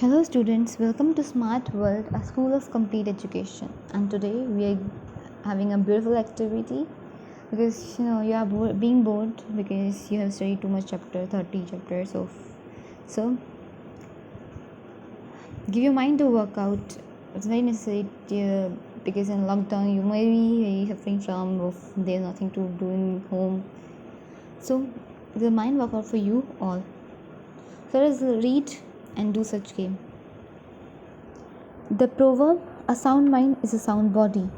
Hello students, welcome to Smart World, a school of complete education. And today we are having a beautiful activity because you are being bored because you have studied too much chapter 30 chapters of so give your mind to work out. It's very necessary because in lockdown you may be suffering from there's nothing to do in home. So the mind workout for you all. So let's read and do such game. The proverb, a sound mind is a sound body,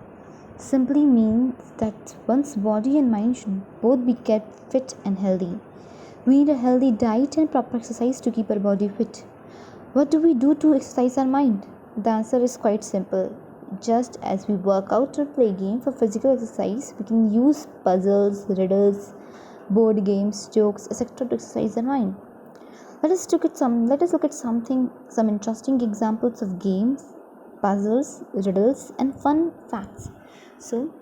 simply means that one's body and mind should both be kept fit and healthy. We need a healthy diet and proper exercise to keep our body fit. What do we do to exercise our mind? The answer is quite simple. Just as we work out or play game for physical exercise, we can use puzzles, riddles, board games, jokes, etc. to exercise our mind. Let us look at some interesting examples of games, puzzles, riddles, and fun facts. So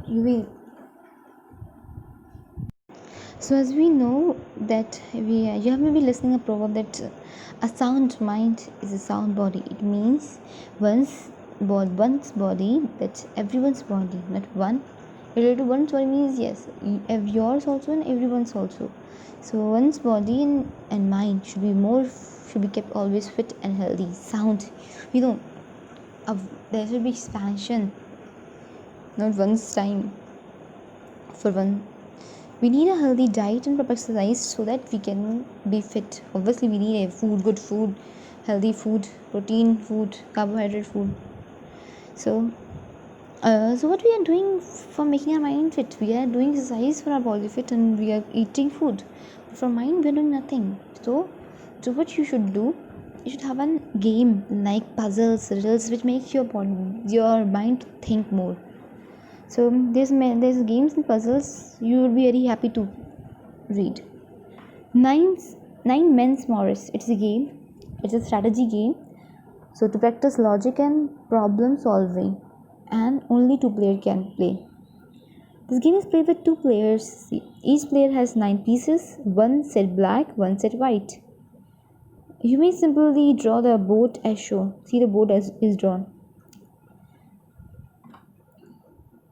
you will. So as we know that you have maybe listening a proverb that a sound mind is a sound body. It means one's body, that's everyone's body, not one. Related to one's body means yes, yours also and everyone's also. So one's body and mind should be kept always fit and healthy, sound. You know, there should be expansion, not one's time for one. We need a healthy diet and proper exercise so that we can be fit. Obviously, we need a good food, healthy food, protein food, carbohydrate food. So what we are doing for making our mind fit? We are doing exercise for our body fit, and we are eating food. But for mind, we are doing nothing. So what you should do? You should have a game like puzzles, riddles, which makes your mind think more. So there's games and puzzles you will be very happy to read. Nine Men's Morris. It's a game. It's a strategy game. So to practice logic and problem solving, and only two players can play. This game is played with two players. Each player has 9 pieces. One set black, one set white. You may simply draw the board as shown. See the board as is drawn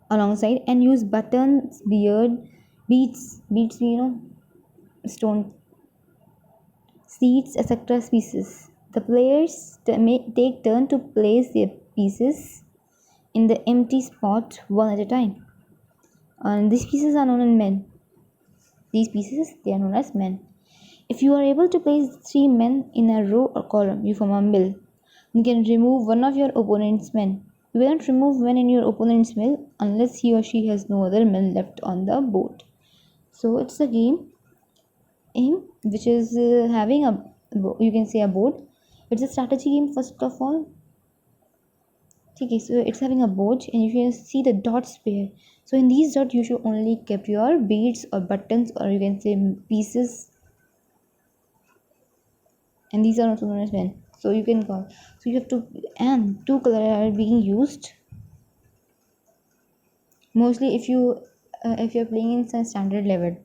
alongside and use buttons, beads, stone, seeds, etc. pieces. The players take turn to place their pieces in the empty spot one at a time. And these pieces are known as men. These pieces they are known as men. If you are able to place 3 men in a row or column, you form a mill. You can remove one of your opponent's men. You cannot remove one in your opponent's mill unless he or she has no other men left on the board. So it's a game which is having you can say a board. It's a strategy game first of all. Okay, so it's having a board and you can see the dots pair. So in these dots you should only keep your beads or buttons, or you can say pieces, and these are also known as men. So you can call. So you have to, and two colors are being used mostly if you're playing in some standard level.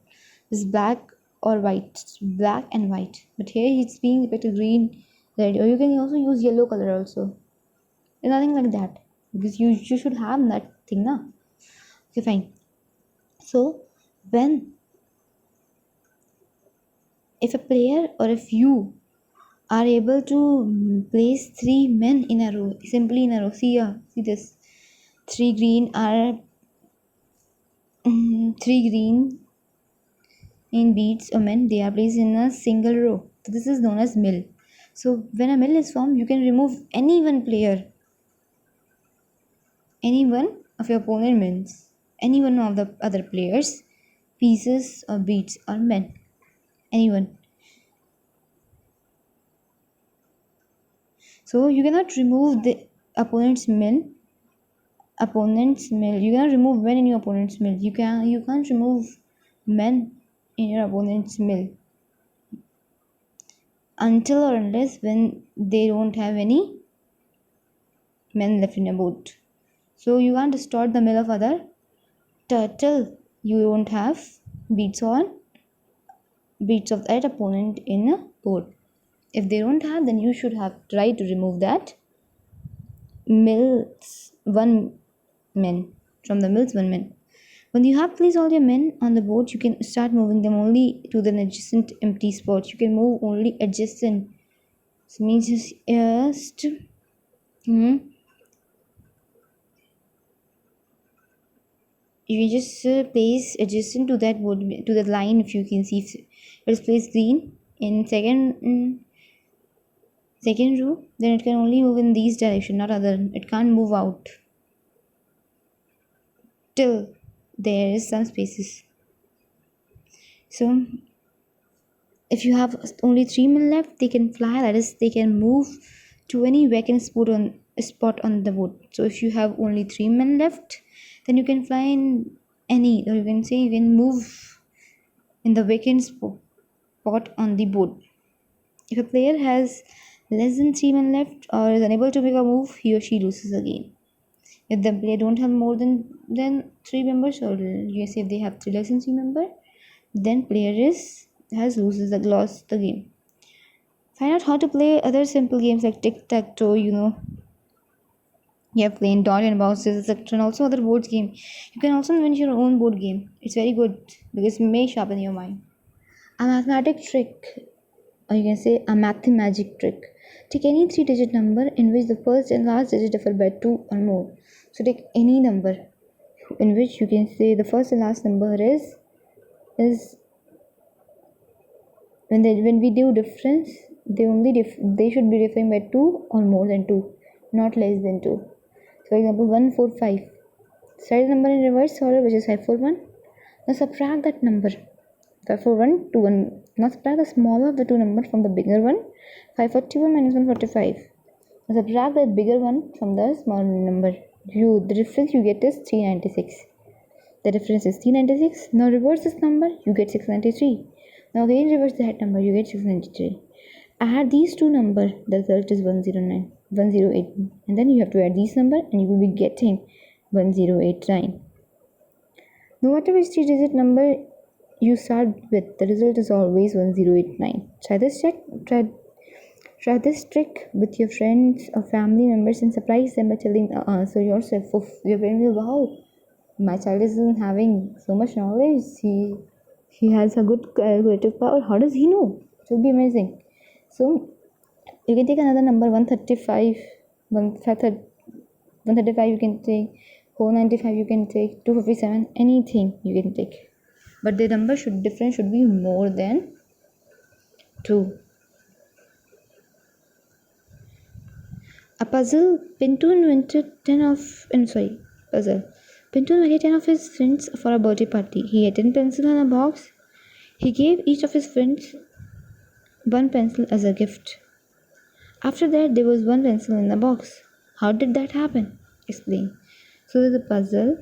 It's black or white, black and white. But here it's being depicted green, red, or you can also use yellow color also. There's nothing like that because you should have that thing now. Okay, fine. So when if a player or if you are able to place 3 men in a row, simply in a row. See here, see this. Three green are 3 green in beads or men. They are placed in a single row. So this is known as mill. So when a mill is formed, you can remove any one player, any one of your opponent men's, any one of the other players, pieces or beads or men, anyone. So you cannot remove the opponent's mill. You cannot remove men in your opponent's mill. You can't remove men in your opponent's mill until or unless when they don't have any men left in a boat. So you can't distort the mill of other turtle. You don't have beats of that opponent in a boat. If they don't have, then you should have tried to remove that mills one men from the mills one men. When you have placed all your men on the board, you can start moving them only to the adjacent empty spot. You can move only adjacent. This means just hmm, you can just place adjacent to that board, to that line. If you can see, if it is placed green in second row, then it can only move in these direction, not other. It can't move out till there is some spaces. So if you have only 3 men left, they can fly. That is, they can move to any vacant spot on the board. So if you have only 3 men left, then you can fly in any, or you can say you can move in the vacant spot on the board. If a player has less than 3 men left or is unable to make a move, he or she loses the game. If the player don't have more than 3 members, or you say if they have less than 3 members, then player has lost the game. Find out how to play other simple games like tic-tac-toe, you have playing dot and bounces, etc. and also other board game. You can also invent your own board game. It's very good because it may sharpen your mind. A mathematic trick, or you can say a mathemagic trick. Take any 3-digit number in which the first and last digit differ by 2 or more. So take any number in which you can say the first and last number is when we do difference, they should be differing by 2 or more than 2, not less than 2. So for example, 145. Write the number in reverse order, which is 541. Now subtract that number 541 to 1. Now subtract the smaller of the two numbers from the bigger one. 541 minus 145. Now subtract the bigger one from the smaller number. The difference you get is 396. The difference is 396. Now reverse this number, you get 693. Now again reverse that number, you get 693. Add these two numbers, the result is 108. And then you have to add these numbers and you will be getting 1089. No matter which 3-digit number you start with, the result is always 1089. Try this trick with your friends or family members and surprise them by telling the answer yourself. Your parents will, wow, my child is having so much knowledge. He has a good creative power. How does he know? It will be amazing. So you can take another number 135, 135 you can take, 495 you can take, 257, anything you can take. But the number should be more than 2. A puzzle. Pinto invited 10 of his friends for a birthday party. He had 10 pencils in a box. He gave each of his friends one pencil as a gift. After that, there was one pencil in the box. How did that happen? Explain. So there's a puzzle.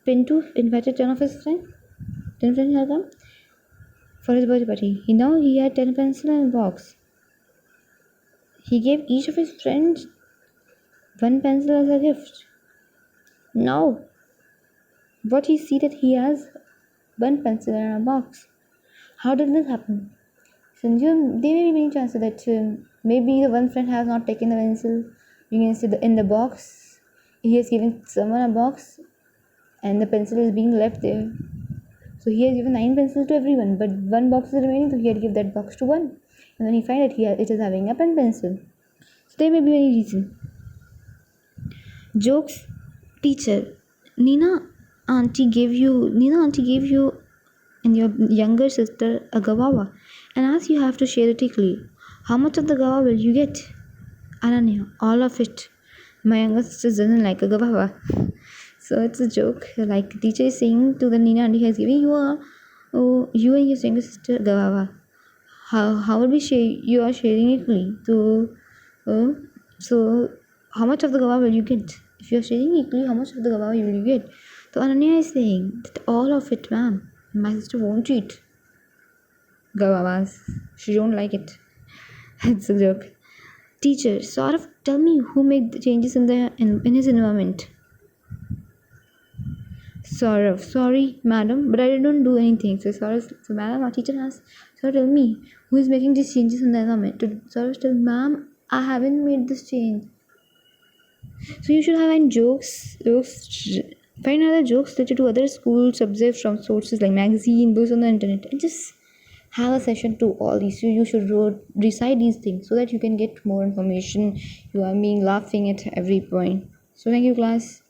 Pinto invited 10 of his friends. 10 friends had come for his birthday party. He had 10 pencils in a box. He gave each of his friends one pencil as a gift. Now, what he see that he has one pencil in a box. How did this happen? So there may be many chances that maybe the one friend has not taken the pencil. You can see in the box, he has given someone a box, and the pencil is being left there. So he has given 9 pencils to everyone, but one box is remaining, so he had to give that box to one. And then he find that it is having a pen pencil. So there may be any reason. Jokes. Teacher, Nina auntie gave you and your younger sister a guava and asked you have to share it equally. How much of the guava will you get? Ananya, all of it. My younger sister doesn't like a guava. So it's a joke. Like the teacher is saying to the Nina auntie has given you you and your younger sister guava. How will we share? You are sharing equally. So how much of the guava will you get? If you are sharing equally, how much of the guava will you get? So Ananya is saying that all of it, ma'am. My sister won't eat guavas. She don't like it. It's a joke. Teacher, sort of tell me who made the changes in his environment. Saurav, sorry, madam, but I didn't do anything. So Saurav, so madam, our teacher asked, Saurav, tell me, who is making these changes in the environment? Saurav told, ma'am, I haven't made this change. So you should have find find other jokes related to other school subjects from sources like magazine, books on the internet, and just have a session to all these. You should recite these things so that you can get more information. You are being laughing at every point. So thank you, class.